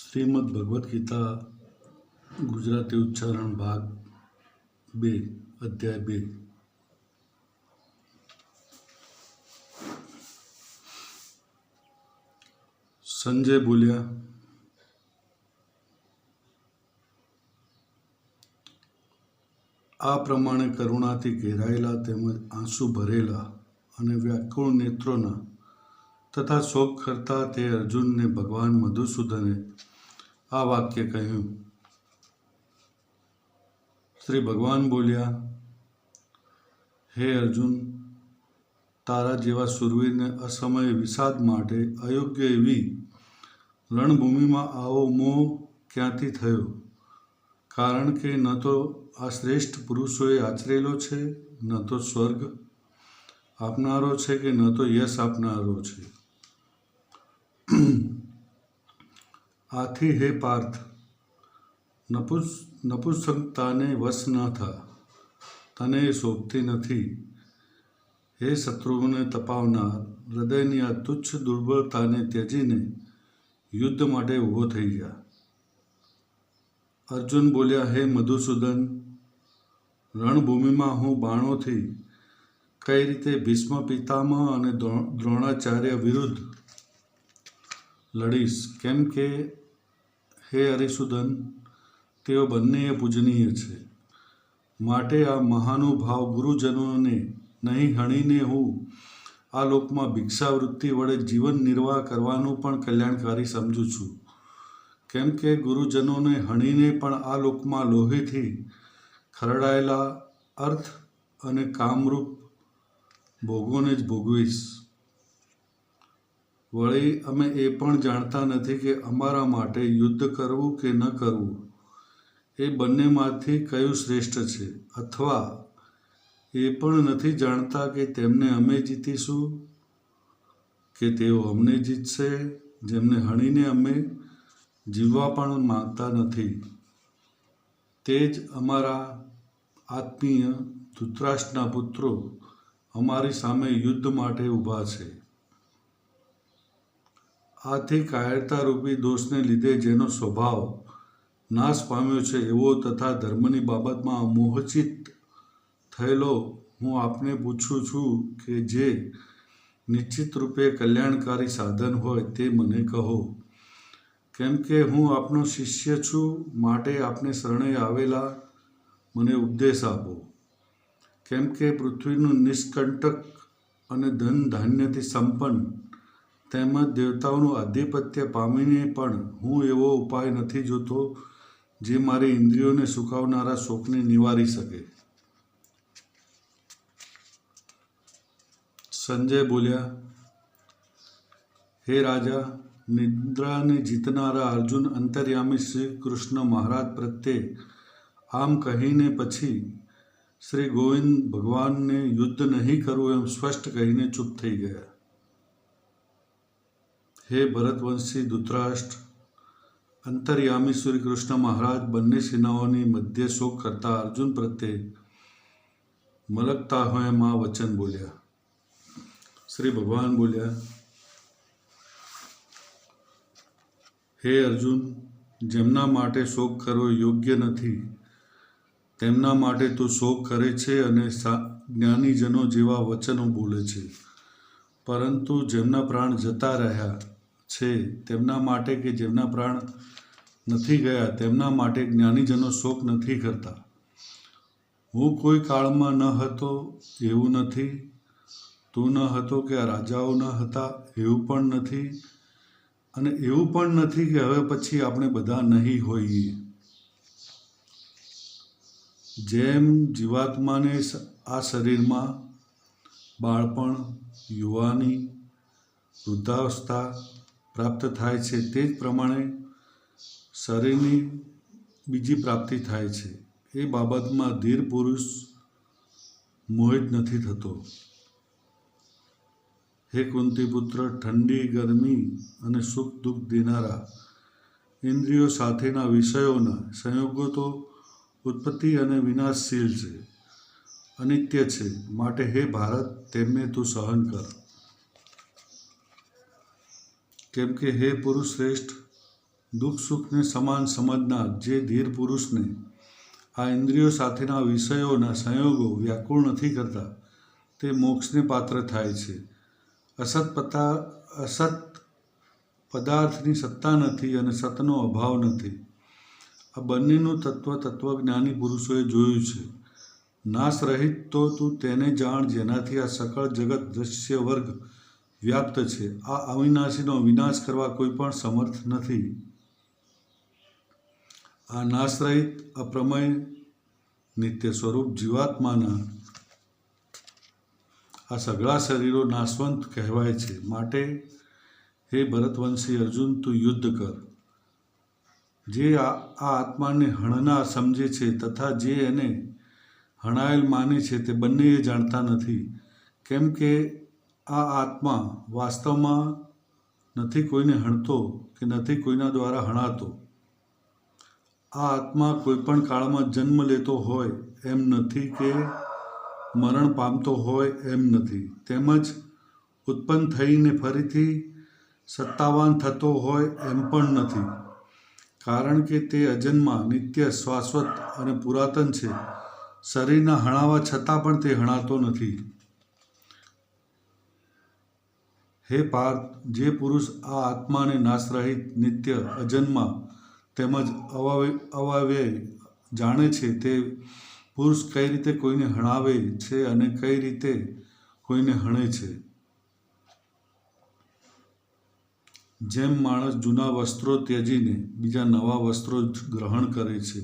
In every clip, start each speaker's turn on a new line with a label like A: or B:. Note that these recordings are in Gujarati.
A: શ્રીમદ ભગવદ્ ગીતા ગુજરાતી ઉચ્ચારણ ભાગ 2 અધ્યાય 2 સંજય બોલ્યા, આ પ્રમાણે કરુણાથી ઘેરાયેલા તેમજ આંસુ ભરેલા અને વ્યાકુળ નેત્રોના તથા શોક કરતા તે અર્જુનને ભગવાન મધુસૂદને આ વાક્ય કહ્યું. શ્રી ભગવાન બોલ્યા, હે અર્જુન, તારા જેવા શૂરવીરને અસમયે વિષાદ માટે અયોગ્ય એવી રણભૂમિમાં આવો મોહ ક્યાંથી થયો? કારણ કે ન તો આ શ્રેષ્ઠ પુરુષોએ આચરેલો છે, ન તો સ્વર્ગ આપનારો છે કે ન તો યશ આપનારો છે. આથી હે પાર્થ, નપુંસકતાને વશ ન થા, તને એ શોભતી નથી. હે શત્રુઓને તપાવનાર, હૃદયની આ તુચ્છ દુર્બળતાને ત્યજીને યુદ્ધ માટે ઊભો થઈ જા. અર્જુન બોલ્યા, હે મધુસૂદન, રણભૂમિમાં હું બાણોથી કઈ રીતે ભીષ્મ પિતામહ અને દ્રોણાચાર્ય વિરુદ્ધ લડીશ? કેમ કે હે હરિસૂદન, તેઓ બંને પૂજનીય છે. માટે આ મહાનુભાવ ગુરુજનોને નહીં હણીને હું આ લોકમાં ભિક્ષાવૃત્તિ વડે જીવન નિર્વાહ કરવાનું પણ કલ્યાણકારી સમજું છું. કેમ કે ગુરુજનોને હણીને પણ આ લોકમાં લોહીથી ખરડાયેલા અર્થ અને કામરૂપ ભોગોને જ ભોગવીશ. વળી અમે એ પણ જાણતા નથી કે અમારા માટે યુદ્ધ કરવું કે ન કરવું એ બંનેમાંથી કયું શ્રેષ્ઠ છે, અથવા એ પણ નથી જાણતા કે તેમને અમે જીતીશું કે તેઓ અમને જીતશે, જેમને હણીને અમે જીવવા પણ માંગતા નથી. તે જ અમારા આત્મીય ધૃતરાષ્ટ્રના પુત્રો અમારી સામે યુદ્ધ માટે ઊભા છે. આથી કાયરતારૂપી દોષને લીધે જેનો સ્વભાવ નાશ પામ્યો છે એવો તથા ધર્મની બાબતમાં મોહચિત થયેલો હું આપને પૂછું છું કે જે નિશ્ચિત રૂપે કલ્યાણકારી સાધન હોય તે મને કહો. કેમ કે હું આપનો શિષ્ય છું, માટે આપને શરણે આવેલા મને ઉપદેશ આપો. કેમ કે પૃથ્વીનું નિષ્કંટક અને ધન ધાન્યથી સંપન્ન તેમજ દેવતાઓનું આધિપત્ય પામીને પણ હું એવો ઉપાય નથી જોતો જે મારી ઇન્દ્રિયોને સુકાવનારા શોકને નિવારી શકે. સંજય બોલ્યા, હે રાજા, નિદ્રાને જીતનારા અર્જુન અંતર્યામી શ્રી કૃષ્ણ મહારાજ પ્રત્યે આમ કહીને પછી શ્રી ગોવિંદ ભગવાનને યુદ્ધ નહીં કરવું એમ સ્પષ્ટ કહીને ચૂપ થઈ ગયા. હે ભરતવંશી ધૃતરાષ્ટ્ર, અંતર્યામી શ્રી કૃષ્ણ મહારાજ બંને સેનાઓની મધ્ય શોક કરતા અર્જુન પ્રત્યે મલકતા હોય એમ આ વચન બોલ્યા. શ્રી ભગવાન બોલ્યા, હે અર્જુન, જેમના માટે શોક કરવો યોગ્ય નથી તેમના માટે તું શોક કરે છે અને જ્ઞાનીજનો જેવા વચનો બોલે છે. પરંતુ જેમના પ્રાણ જતા રહ્યા છે તેમના માટે કે જેમના પ્રાણ નથી ગયા તેમના માટે જ્ઞાનીજનો શોક નથી કરતા. હું કોઈ કાળમાં ન હતો એવું નથી, તું ન હતો કે આ રાજાઓ ન હતા એવું પણ નથી, અને એવું પણ નથી કે હવે પછી આપણે બધા નહીં હોઈએ. જેમ જીવાત્માને આ શરીરમાં બાળપણ, યુવાની, વૃદ્ધાવસ્થા પ્રાપ્ત થાય છે તે જ પ્રમાણે શરીરની બીજી પ્રાપ્તિ થાય છે. એ બાબતમાં ધીર પુરુષ મોહિત નથી થતો. હે કુંતીપુત્ર, ઠંડી, ગરમી અને સુખ દુઃખ દેનારા ઇન્દ્રિયો સાથેના વિષયોના સંયોગો તો ઉત્પત્તિ અને વિનાશશીલ છે, અનિત્ય છે. માટે હે ભારત, તેમને તું સહન કર. કેમ કે હે પુરુષ શ્રેષ્ઠ, દુઃખ સુખને સમાન સમજનાર જે ધીર પુરુષને આ ઇન્દ્રિયો સાથેના વિષયોના સંયોગો વ્યાકુળ નથી કરતા તે મોક્ષને પાત્ર થાય છે. અસત પદાર્થની સત્તા નથી અને સતનો અભાવ નથી. આ બંનેનું તત્વજ્ઞાની પુરુષોએ જોયું છે. નાશ રહિત તો તું તેને જાણ જેનાથી આ સકળ જગત દૃશ્ય વર્ગ વ્યાપ્ત છે. આ અવિનાશીનો વિનાશ કરવા કોઈ પણ સમર્થ નથી. આ નાશરહિત અપ્રમેય નિત્ય સ્વરૂપ જીવાત્માના આ સઘળા શરીરો નાશવંત કહેવાય છે. માટે હે ભરતવંશી અર્જુન, તું યુદ્ધ કર. જે આ આત્માને હણનાર સમજે છે તથા જે એને હણાયેલ માને છે તે બંને એ જાણતા નથી. કેમ કે આ આત્મા વાસ્તવમાં નથી કોઈને હણતો કે નથી કોઈના દ્વારા હણાતો. આ આત્મા કોઈ પણ કાળમાં જન્મ લેતો હોય એમ નથી કે મરણ પામતો હોય એમ નથી. તેમજ ઉત્પન્ન થઈને ફરીથી સત્તાવાન થતો હોય એમ પણ નથી. કારણ કે તે અજન્મા, નિત્ય, શાશ્વત અને પુરાતન છે. શરીરના હણાવા છતાં પણ તે હણાતો નથી. હે પાર્થ, જે પુરુષ આ આત્માને નાશરહિત, નિત્ય, અજન્મા તેમજ અવાવ્યય જાણે છે તે પુરુષ કઈ રીતે કોઈને હણાવે છે અને કઈ રીતે કોઈને હણે છે. જેમ માણસ જૂના વસ્ત્રો ત્યજીને બીજા નવા વસ્ત્રો ગ્રહણ કરે છે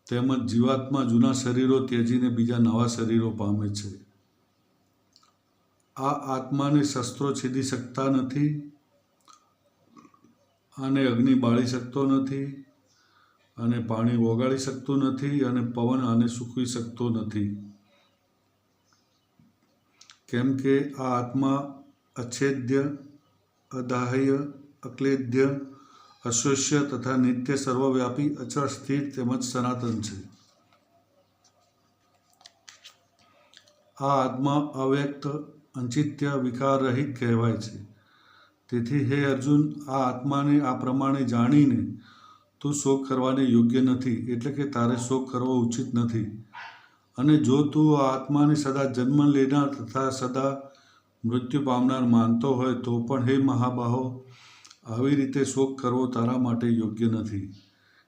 A: તેમજ જીવાત્મા જૂના શરીરો ત્યજીને બીજા નવા શરીરો પામે છે. આ આત્માને શસ્ત્રો છેદી શકતા નથી, આને અગ્નિ બાળી શકતો નથી, અને પાણી ઓગાળી શકતું નથી, અને પવન આને સૂકવી શકતો નથી. કેમ કે આ આત્મા અછેદ્ય, અદાહ્ય, અક્લેદ્ય, અશોષ્ય તથા નિત્ય, સર્વવ્યાપી, અચળ, સ્થિર તેમજ સનાતન છે. આ આત્મા અવ્યક્ત, અંચિત્ય, વિકાર રહિત કહેવાય છે. તેથી હે અર્જુન, આ આત્માને આ પ્રમાણે જાણીને તું શોક કરવાને યોગ્ય નથી, એટલે કે તારે શોક કરવો ઉચિત નથી. અને જો તું આ આત્માને સદા જન્મ લેનાર તથા સદા મૃત્યુ પામનાર માનતો હોય તો પણ હે મહાબાહો, આવી રીતે શોક કરવો તારા માટે યોગ્ય નથી.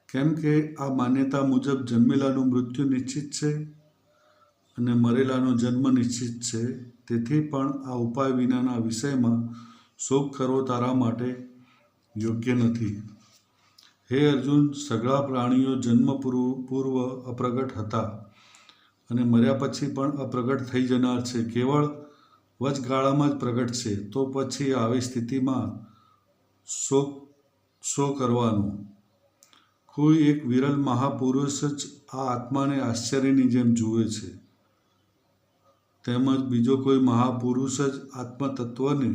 A: કેમ કે આ માન્યતા મુજબ જન્મેલાનું મૃત્યુ નિશ્ચિત છે અને મરેલાનો જન્મ નિશ્ચિત છે. તેથી પણ આ ઉપાય વિનાના વિષયમાં શોક કરવો તારા માટે યોગ્ય નથી. હે અર્જુન, સઘળા પ્રાણીઓ જન્મ પૂર્વ અપ્રગટ હતા અને મર્યા પછી પણ અપ્રગટ થઈ જનાર છે. કેવળ વચગાળામાં જ પ્રગટ છે. તો પછી આવી સ્થિતિમાં શોક કરવાનો? કોઈ એક વિરલ મહાપુરુષ જ આ આત્માને આશ્ચર્યની જેમ જુએ છે, તેમજ બીજો કોઈ મહાપુરુષ જ આત્મતત્વને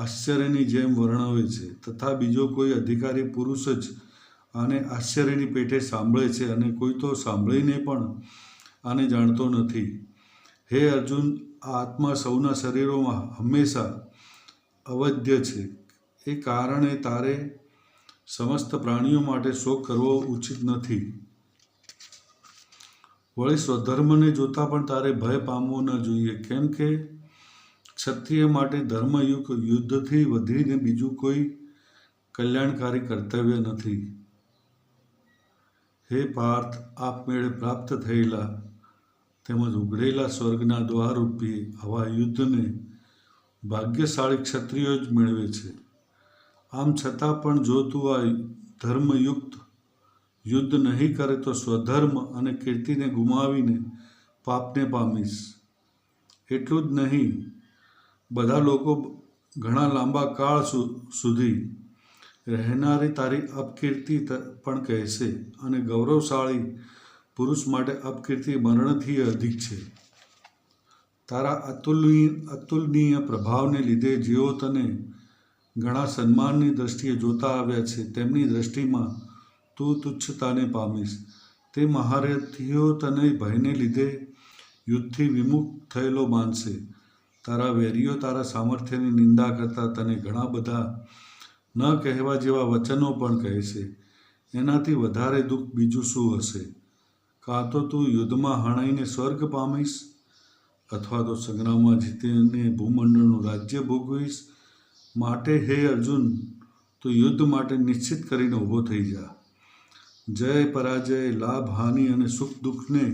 A: આશ્ચર્યની જેમ વર્ણવે છે, તથા બીજો કોઈ અધિકારી પુરુષ જ આને આશ્ચર્યની પેટે સાંભળે છે, અને કોઈ તો સાંભળીને પણ આને જાણતો નથી. હે અર્જુન, આ આત્મા સૌના શરીરોમાં હંમેશા અવધ્ય છે. એ કારણે તારે સમસ્ત પ્રાણીઓ માટે શોક કરવો ઉચિત નથી. વળી સ્વધર્મને જોતાં પણ તારે ભય પામવો ન જોઈએ. કેમ કે ક્ષત્રિય માટે ધર્મયુક્ત યુદ્ધથી વધીને બીજું કોઈ કલ્યાણકારી કર્તવ્ય નથી. હે પાર્થ, આપમેળે પ્રાપ્ત થયેલા તેમજ ઉઘડેલા સ્વર્ગના દ્વારરૂપી આવા યુદ્ધને ભાગ્યશાળી ક્ષત્રિયો જ મેળવે છે. આમ છતાં પણ જો તું આ ધર્મયુક્ત યુદ્ધ નહીં કરે તો સ્વધર્મ અને કીર્તિને ગુમાવીને પાપને પામીશ. એટલું જ નહીં, બધા લોકો ઘણા લાંબા કાળ સુધી રહેનારી તારી અપકીર્તિ પણ કહેશે, અને ગૌરવશાળી પુરુષ માટે અપકીર્તિ મરણથી અધિક છે. તારા અતુલનીય પ્રભાવને લીધે જેઓ તને ઘણા સન્માનની દ્રષ્ટિએ જોતા આવ્યા છે તેમની દ્રષ્ટિમાં તું તુચ્છતાને પામીશ. તે મહારથીઓ તને ભયને લીધે યુદ્ધથી વિમુખ થયેલો માનશે. તારા વેરીઓ તારા સામર્થ્યની નિંદા કરતા તને ઘણા બધા ન કહેવા જેવા વચનો પણ કહે છે. એનાથી વધારે દુઃખ બીજું શું હશે? કાં તો તું યુદ્ધમાં હણાઈને સ્વર્ગ પામીશ, અથવા તો સંગ્રામમાં જીતીને ભૂમંડળનું રાજ્ય ભોગવીશ. માટે હે અર્જુન, તું યુદ્ધ માટે નિશ્ચિત કરીને ઊભો થઈ જા. જય પરાજય, લાભ હાનિ અને સુખ દુઃખને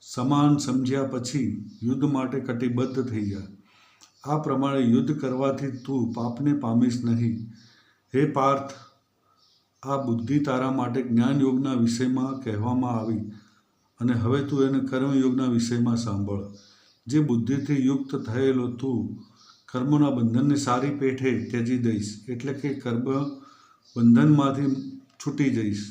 A: સમાન સમજ્યા પછી યુદ્ધ માટે કટિબદ્ધ થઈ જા. આ પ્રમાણે યુદ્ધ કરવાથી તું પાપને પામીશ નહીં. હે પાર્થ, આ બુદ્ધિ તારા માટે જ્ઞાનયોગના વિષયમાં કહેવામાં આવી, અને હવે તું એને કર્મયોગના વિષયમાં સાંભળ. જે બુદ્ધિથી યુક્ત થયેલો તું કર્મોના બંધનને સારી પેઠે ત્યજી દઈશ, એટલે કે કર્મ બંધનમાંથી છૂટી જઈશ.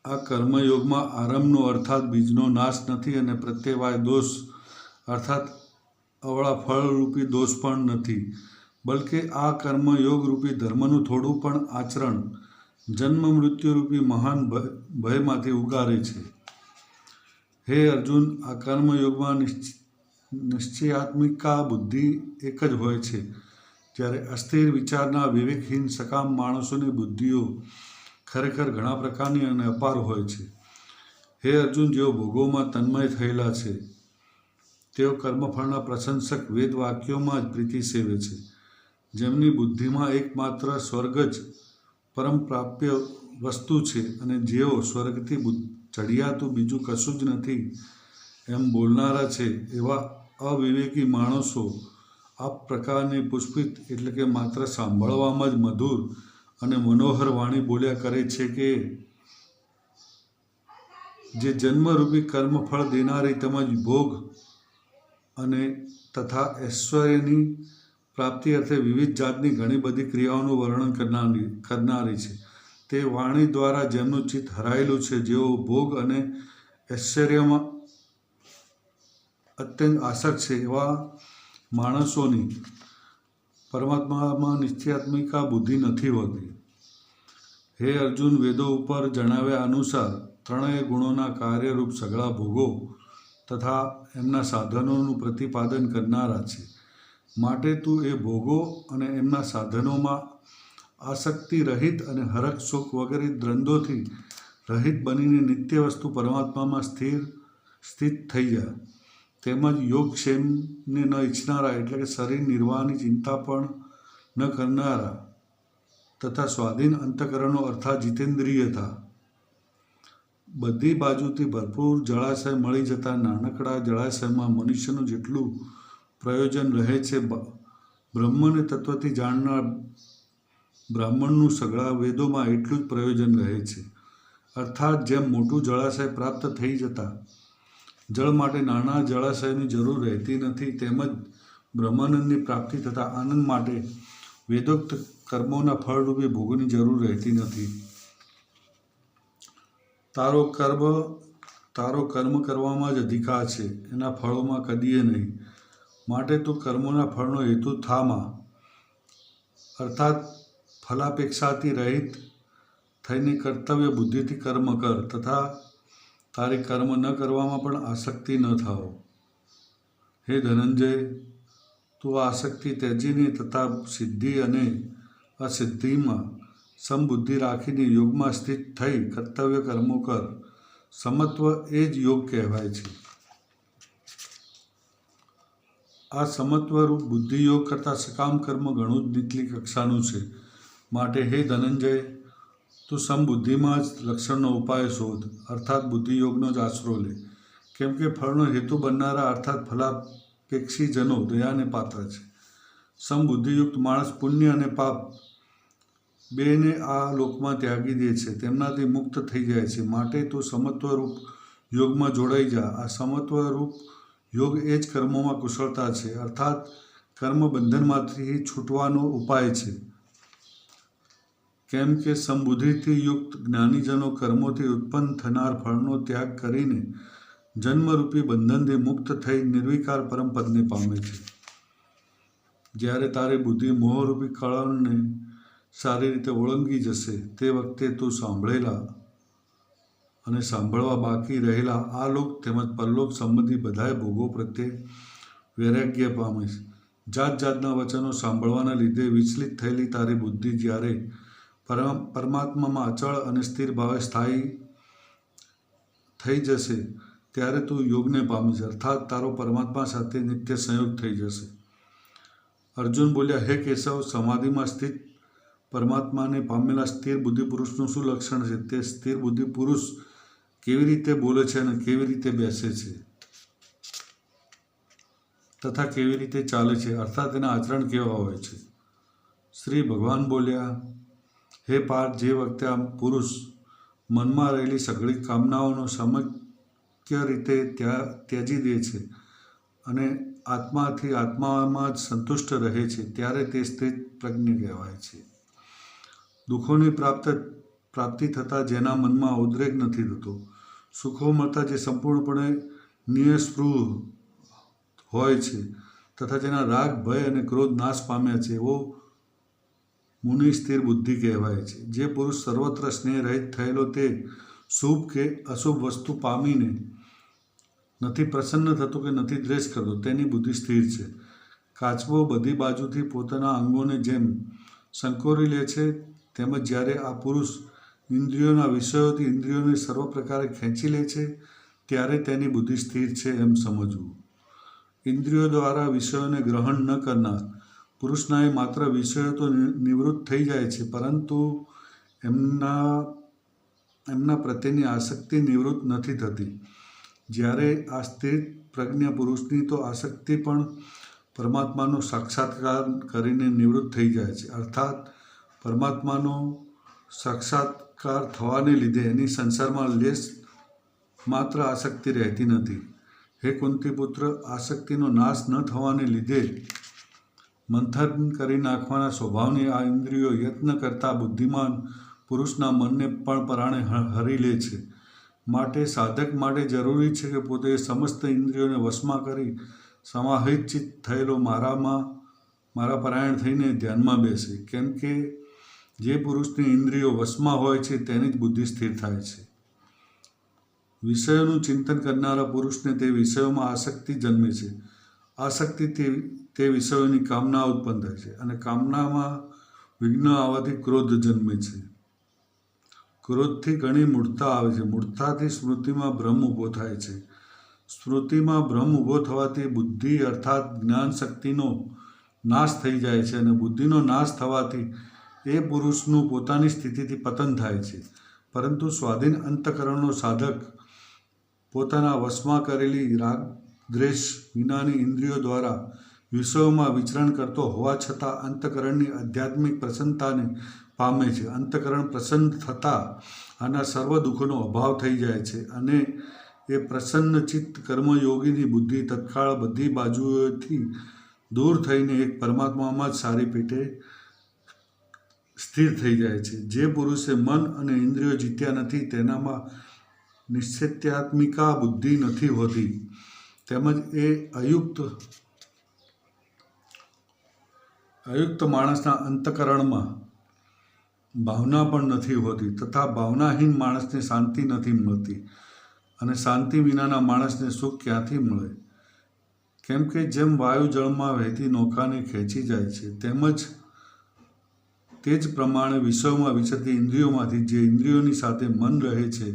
A: આ કર્મયોગમાં આરંભનો અર્થાત બીજનો નાશ નથી, અને પ્રત્યવાય દોષ અર્થાત અવળા ફળરૂપી દોષ પણ નથી, બલકે આ કર્મયોગ રૂપી ધર્મનું થોડું પણ આચરણ જન્મ મૃત્યુરૂપી મહાન ભયમાંથી ઉગારે છે. હે અર્જુન, આ કર્મયોગમાં નિશ્ચયાત્મિકા બુદ્ધિ એક જ હોય છે, જ્યારે અસ્થિર વિચારના વિવેકહીન સકામ માણસોની બુદ્ધિઓ ખરેખર ઘણા પ્રકારની અને અપાર હોય છે. હે અર્જુન, જેઓ ભોગોમાં તન્મય થયેલા છે, તેઓ કર્મફળના પ્રશંસક વેદ વાક્યોમાં જ પ્રીતિ સેવે છે. જેમની બુદ્ધિમાં એકમાત્ર સ્વર્ગ જ પરમ પ્રાપ્ય વસ્તુ છે, અને જેઓ સ્વર્ગથી ચડિયાતું બીજું કશું જ નથી એમ બોલનારા છે, એવા અવિવેકી માણસો આ પ્રકારની પુષ્પિત એટલે કે માત્ર સાંભળવામાં જ મધુર અને મનોહર વાણી બોલ્યા કરે છે કે જે જન્મરૂપી કર્મફળ દેનારી તેમજ ભોગ અને તથા ઐશ્વર્યની પ્રાપ્તિ અર્થે વિવિધ જાતની ઘણી બધી ક્રિયાઓનું વર્ણન કરનારી છે. તે વાણી દ્વારા જેમનું ચિત્ત હરાયેલું છે, જેઓ ભોગ અને ઐશ્વર્યમાં અત્યંત આસક્ત છે, એવા માણસોની પરમાત્મામાં નિશ્ચયાત્મિકા બુદ્ધિ નથી હોતી. હે અર્જુન, વેદો ઉપર જણાવ્યા અનુસાર ત્રણેય ગુણોના કાર્યરૂપ સઘળા ભોગો તથા એમના સાધનોનું પ્રતિપાદન કરનારા છે. માટે તું એ ભોગો અને એમના સાધનોમાં આસક્તિ રહિત અને હરખ શોક વગેરે દ્વંદ્વોથી રહિત બનીને નિત્ય વસ્તુ પરમાત્મામાં સ્થિત થઈ જા. તેમજ યોગક્ષેમને ન ઈચ્છનારા એટલે કે શરીર નિર્વાહની ચિંતા પણ ન કરનારા તથા સ્વાધીન અંતઃકરણો અર્થાત જીતેન્દ્રિયતા, બધી બાજુથી ભરપૂર જળાશય મળી જતા નાનકડા જળાશયમાં મનુષ્યનું જેટલું પ્રયોજન રહે છે, બ્રહ્મને તત્વથી જાણનાર બ્રાહ્મણનું સઘળા વેદોમાં એટલું જ પ્રયોજન રહે છે. અર્થાત જેમ મોટું જળાશય પ્રાપ્ત થઈ જતા જળ માટે નાના જળાશયની જરૂર રહેતી નથી, તેમજ બ્રહ્માનંદની પ્રાપ્તિ તથા આનંદ માટે વેદોક્ત કર્મોના ફળરૂપી ભોગોની જરૂર રહેતી નથી. તારો કર્મ કરવામાં જ અધિકાર છે, એના ફળોમાં કદીએ નહીં. માટે તું કર્મોના ફળનો હેતુ થામાં, અર્થાત ફલાપેક્ષાથી રહિત થઈને કર્તવ્ય બુદ્ધિથી કર્મ કર, તથા તારી કર્મ ન કરવામાં પણ આસક્તિ ન થાઓ. હે ધનંજય, તું આસક્તિ ત્યજીને તથા સિદ્ધિ અને અસિદ્ધિમાં સમબુદ્ધિ રાખીને યોગમાં સ્થિત થઈ કર્તવ્ય કર્મો કર. સમત્વ એ જ યોગ કહેવાય છે. આ સમત્વરૂપ બુદ્ધિયોગ કરતાં સકામ કર્મ ઘણું જ નીચલી કક્ષાનું છે. માટે હે ધનંજય, તું સમબુદ્ધિમાં જ લક્ષણનો ઉપાય શોધ, અર્થાત બુદ્ધિયોગનો જ આશરો લે. કેમ કે ફળનો હેતુ બનનારા અર્થાત ફલાપેક્ષીજનો દયાને પાત્ર છે. સમબુદ્ધિયુક્ત માણસ પુણ્ય અને પાપ બેને આ લોકમાં ત્યાગી દે છે, તેમનાથી મુક્ત થઈ જાય છે. માટે તું સમત્વરૂપ યોગમાં જોડાઈ જા. આ સમત્વરૂપ યોગ એ જ કર્મોમાં કુશળતા છે, અર્થાત કર્મ બંધનમાંથી છૂટવાનો ઉપાય છે. કેમ કે સમબુદ્ધિથી યુક્ત જ્ઞાનીજનો કર્મોથી ઉત્પન્ન થનાર ફળનો ત્યાગ કરીને જન્મરૂપી બંધનથી મુક્ત થઈ નિર્વિકાર પરમપદને પામે છે. જ્યારે તારી બુદ્ધિ મોહરૂપી કળણને સારી રીતે ઓળંગી જશે, તે વખતે તું સાંભળેલા અને સાંભળવા બાકી રહેલા આ લોક તેમજ પરલોક સંબંધી બધાય ભોગો પ્રત્યે વૈરાગ્ય પામીશ. જાત જાતના વચનો સાંભળવાના લીધે વિચલિત થયેલી તારી બુદ્ધિ જ્યારે પરમાત્મામાં અચળ અને સ્થિર ભાવે સ્થાયી થઈ જશે ત્યારે તું યોગને પામીશ, અર્થાત તારો પરમાત્મા સાથે નિત્ય સંયોગ થઈ જશે. અર્જુન બોલ્યા, હે કેશવ, સમાધિમાં સ્થિત પરમાત્માને પામેલા સ્થિર બુદ્ધિ પુરુષનું શું લક્ષણ છે? તે સ્થિર બુદ્ધિ પુરુષ કેવી રીતે બોલે છે અને કેવી રીતે બેસે છે તથા કેવી રીતે ચાલે છે, અર્થાત તેના આચરણ કેવા હોય છે? શ્રી ભગવાન બોલ્યા, હે પાર્થ, જે વખતે આ પુરુષ મનમાં રહેલી સઘળી કામનાઓનો સમગ્ર રીતે ત્યાજી દે છે અને આત્માથી આત્મામાં જ સંતુષ્ટ રહે છે ત્યારે તે સ્થિત પ્રજ્ઞ કહેવાય છે. દુઃખોની પ્રાપ્તિ થતાં જેના મનમાં ઉદ્રેક નથી થતો, સુખો મળતા જે સંપૂર્ણપણે નિસ્પૃહ હોય છે તથા જેના રાગ, ભય અને ક્રોધ નાશ પામ્યા છે એવો મુનિ સ્થિર બુદ્ધિ કહેવાય છે. જે પુરુષ સર્વત્ર સ્નેહ રહિત થયેલો તે શુભ કે અશુભ વસ્તુ પામીને નથી પ્રસન્ન થતો કે નથી દ્વેષ કરતો તેની બુદ્ધિ સ્થિર છે. કાચબો બધી બાજુથી પોતાના અંગોને જેમ સંકોરી લે છે તેમજ જ્યારે આ પુરુષ ઇન્દ્રિયોના વિષયોથી ઇન્દ્રિયોને સર્વ પ્રકારે ખેંચી લે છે ત્યારે તેની બુદ્ધિ સ્થિર છે એમ સમજવું. ઇન્દ્રિયો દ્વારા વિષયોને ગ્રહણ ન કરનાર પુરુષના એ માત્ર વિષયો તો નિવૃત્ત થઈ જાય છે પરંતુ એમના પ્રત્યેની આસક્તિ નિવૃત્ત નથી થતી. જ્યારે આ સ્થિર પ્રજ્ઞ પુરુષની તો આસક્તિ પણ પરમાત્માનો સાક્ષાત્કાર કરીને નિવૃત્ત થઈ જાય છે, અર્થાત પરમાત્માનો સાક્ષાત્કાર થવાને લીધે એની સંસારમાં લેશ માત્ર આસક્તિ રહેતી નથી. હે કુંતીપુત્ર, આસક્તિનો નાશ ન થવાને લીધે મંથન કરી નાખવાના સ્વભાવની આ ઇન્દ્રિયો યત્ન કરતા બુદ્ધિમાન પુરુષના મનને પણ પરાણે હરી લે છે. માટે સાધક માટે જરૂરી છે કે પોતે સમસ્ત ઇન્દ્રિયોને વશમાં કરી સમાહિત ચિત્ત થયેલો મારા પરાયણ થઈને ધ્યાનમાં બેસે. કેમ કે જે પુરુષની ઇન્દ્રિયો વશમાં હોય છે તેની જ બુદ્ધિ સ્થિર થાય છે. વિષયોનું ચિંતન કરનારા પુરુષને તે વિષયોમાં આસક્તિ જન્મે છે. આસક્તિ તે વિષયોની કામના ઉત્પન્ન થાય છે અને કામનામાં વિઘ્ન આવવાથી ક્રોધ જન્મે છે. ક્રોધથી ઘણી મૂઢતા આવે છે. મૂઢતાથી સ્મૃતિમાં ભ્રમ ઊભો થાય છે. સ્મૃતિમાં ભ્રમ ઊભો થવાથી બુદ્ધિ અર્થાત જ્ઞાન શક્તિનો નાશ થઈ જાય છે અને બુદ્ધિનો નાશ થવાથી એ પુરુષનું પોતાની સ્થિતિથી પતન થાય છે. પરંતુ સ્વાધીન અંતઃકરણનો સાધક પોતાના વશમાં કરેલી રાગ દ્વેષ વિનાની ઇન્દ્રિયો દ્વારા વિષયોમાં વિચરણ કરતો હોવા છતાં અંતઃકરણની આધ્યાત્મિક પ્રસન્નતાને પામે છે. અંતઃકરણ પ્રસન્ન થતાં આના સર્વ દુઃખોનો અભાવ થઈ જાય છે અને એ પ્રસન્નચિત્ત કર્મયોગીની બુદ્ધિ તત્કાળ બધી બાજુઓથી દૂર થઈને એક પરમાત્મામાં જ સારી પેટે સ્થિર થઈ જાય છે. જે પુરુષે મન અને ઇન્દ્રિયો જીત્યા નથી તેનામાં નિશ્ચેત્યાત્મિકા બુદ્ધિ નથી હોતી તેમજ એ અયુક્ત માણસના અંતઃકરણમાં ભાવના પણ નથી હોતી તથા ભાવનાહીન માણસને શાંતિ નથી મળતી અને શાંતિ વિનાના માણસને સુખ ક્યાંથી મળે? કેમ કે જેમ વાયુ જળમાં વહેતી નૌકાને ખેંચી જાય છે તેમજ તે જ પ્રમાણે વિષયોમાં વિચરતી ઇન્દ્રિયોમાંથી જે ઇન્દ્રિયોની સાથે મન રહે છે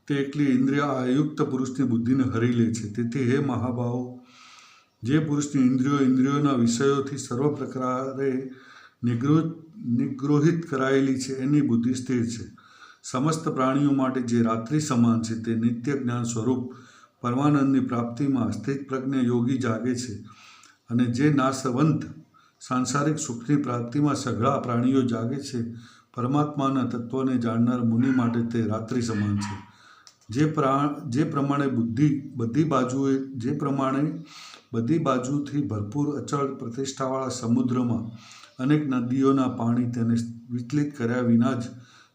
A: તે એકલી ઇન્દ્રિય અયુક્ત પુરુષની બુદ્ધિને હરી લે છે. તેથી હે મહાભાવો, જે પુરુષની ઇન્દ્રિયોના વિષયોથી સર્વ પ્રકારે નિગૃહિત કરાયેલી છે એની બુદ્ધિ સ્થિર છે. સમસ્ત પ્રાણીઓ માટે જે રાત્રિ સમાન છે તે નિત્ય જ્ઞાન સ્વરૂપ પરમાનંદની પ્રાપ્તિમાં સ્થિત પ્રજ્ઞ યોગી જાગે છે અને જે નાશવંત સાંસારિક સુખની પ્રાપ્તિમાં સઘળા પ્રાણીઓ જાગે છે પરમાત્માના તત્વને જાણનાર મુનિ માટે તે રાત્રિ સમાન છે. જે પ્રમાણે બધી બાજુથી ભરપૂર અચળ પ્રતિષ્ઠાવાળા સમુદ્રમાં અનેક નદીઓના પાણી તેને વિચલિત કર્યા વિના જ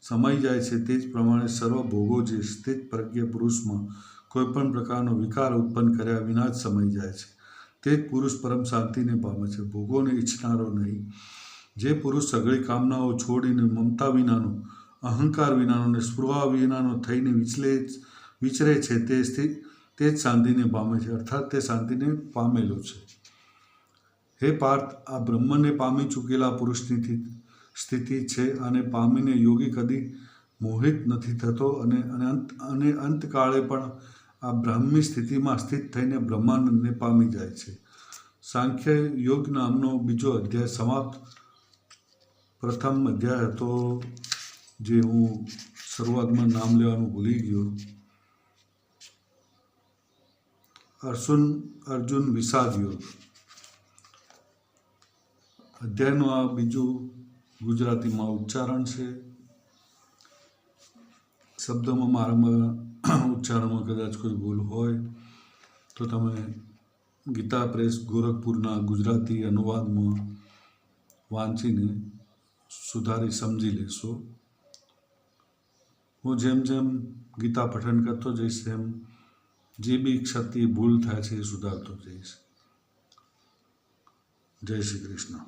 A: સમાઈ જાય છે તે જ પ્રમાણે સર્વ ભોગો જે સ્થિત પ્રજ્ઞ પુરુષમાં કોઈપણ પ્રકારનો વિકાર ઉત્પન્ન કર્યા વિના જ સમાઈ જાય છે. તે જ પુરુષ પરમ શાંતિને પામે છે, ભોગોને ઈચ્છનારો નહીં. જે પુરુષ સઘળી કામનાઓ છોડીને મમતા વિનાનો, અહંકાર વિનાનો અને સ્પૃહા વિનાનો થઈને વિચરે છે તે જ શાંતિને પામે છે, અર્થાત તે શાંતિને પામેલો છે. હે પાર્થ, આ બ્રહ્મને પામી ચૂકેલા પુરુષની સ્થિતિ છે, અને પામીને યોગી કદી મોહિત નથી થતો અને અંતકાળે પણ આ બ્રાહ્મી સ્થિતિમાં સ્થિત થઈને બ્રહ્માનંદને પામી જાય છે. સાંખ્ય યોગ નામનો બીજો અધ્યાય સમાપ્ત. પ્રથમ અધ્યાય હતો જે હું શરૂઆતમાં નામ લેવાનું ભૂલી ગયો, અર્જુન વિષાદ યોગ. અધ્યાયનું આ બીજું ગુજરાતીમાં ઉચ્ચારણ છે. શબ્દમાં મારામાં ઉચ્ચારણમાં કદાચ કોઈ ભૂલ હોય તો તમે ગીતા પ્રેસ ગોરખપુરના ગુજરાતી અનુવાદમાં વાંચીને સુધારી સમજી લેશો. હું જેમ જેમ ગીતા પઠન કરતો જઈશ એમ જે બી ક્ષતિ ભૂલ થાય છે એ સુધારતો જઈશ. જય શ્રી કૃષ્ણ.